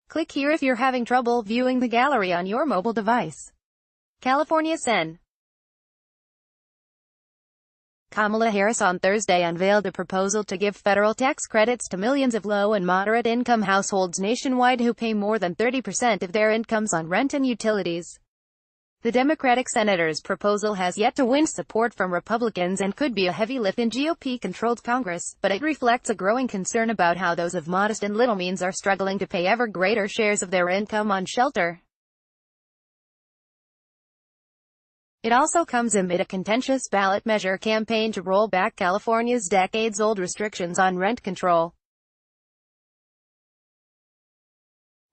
Click here if you're having trouble viewing the gallery on your mobile device. California Sen. Kamala Harris on Thursday unveiled a proposal to give federal tax credits to millions of low and moderate-income households nationwide who pay more than 30% of their incomes on rent and utilities. The Democratic senator's proposal has yet to win support from Republicans and could be a heavy lift in GOP-controlled Congress, but it reflects a growing concern about how those of modest and little means are struggling to pay ever greater shares of their income on shelter. It also comes amid a contentious ballot measure campaign to roll back California's decades-old restrictions on rent control.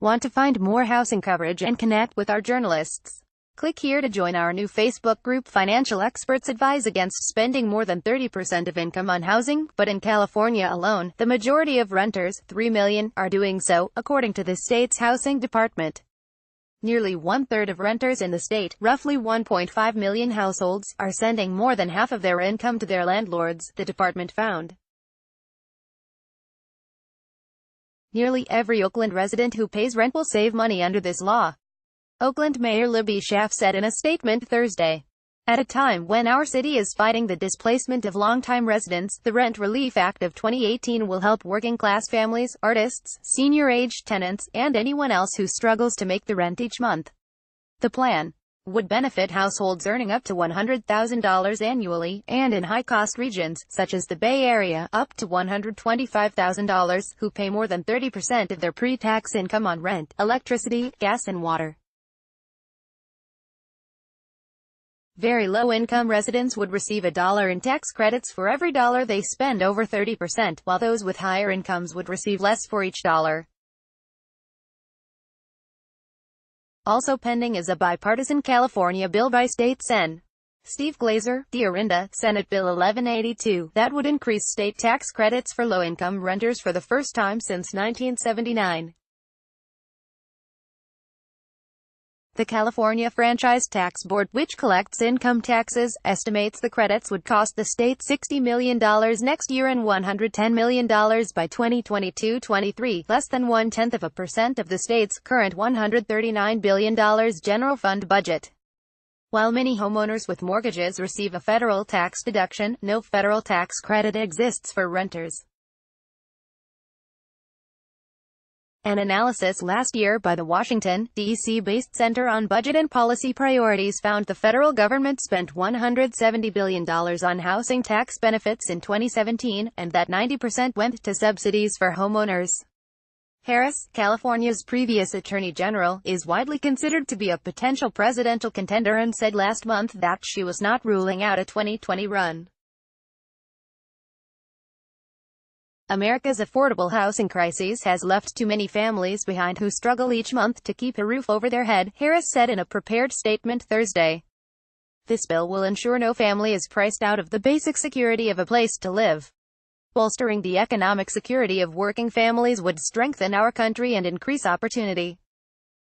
Want to find more housing coverage and connect with our journalists? Click here to join our new Facebook group. Financial experts advise against spending more than 30% of income on housing, but in California alone, the majority of renters, 3 million, are doing so, according to the state's housing department. Nearly one-third of renters in the state, roughly 1.5 million households, are sending more than half of their income to their landlords, the department found. Nearly every Oakland resident who pays rent will save money under this law. Oakland Mayor Libby Schaaf said in a statement Thursday. At a time when our city is fighting the displacement of longtime residents, the Rent Relief Act of 2018 will help working-class families, artists, senior-age tenants, and anyone else who struggles to make the rent each month. The plan would benefit households earning up to $100,000 annually, and in high-cost regions, such as the Bay Area, up to $125,000, who pay more than 30% of their pre-tax income on rent, electricity, gas and water. Very low-income residents would receive $1 in tax credits for every dollar they spend over 30%, while those with higher incomes would receive less for each dollar. Also pending is a bipartisan California bill by State Sen. Steve Glazer, de Orinda, Senate Bill 1182, that would increase state tax credits for low-income renters for the first time since 1979. The California Franchise Tax Board, which collects income taxes, estimates the credits would cost the state $60 million next year and $110 million by 2022-23, less than 0.1% of the state's current $139 billion general fund budget. While many homeowners with mortgages receive a federal tax deduction, no federal tax credit exists for renters. An analysis last year by the Washington, D.C.-based Center on Budget and Policy Priorities found the federal government spent $170 billion on housing tax benefits in 2017, and that 90% went to subsidies for homeowners. Harris, California's previous Attorney General, is widely considered to be a potential presidential contender and said last month that she was not ruling out a 2020 run. America's affordable housing crisis has left too many families behind who struggle each month to keep a roof over their head, Harris said in a prepared statement Thursday. This bill will ensure no family is priced out of the basic security of a place to live. Bolstering the economic security of working families would strengthen our country and increase opportunity.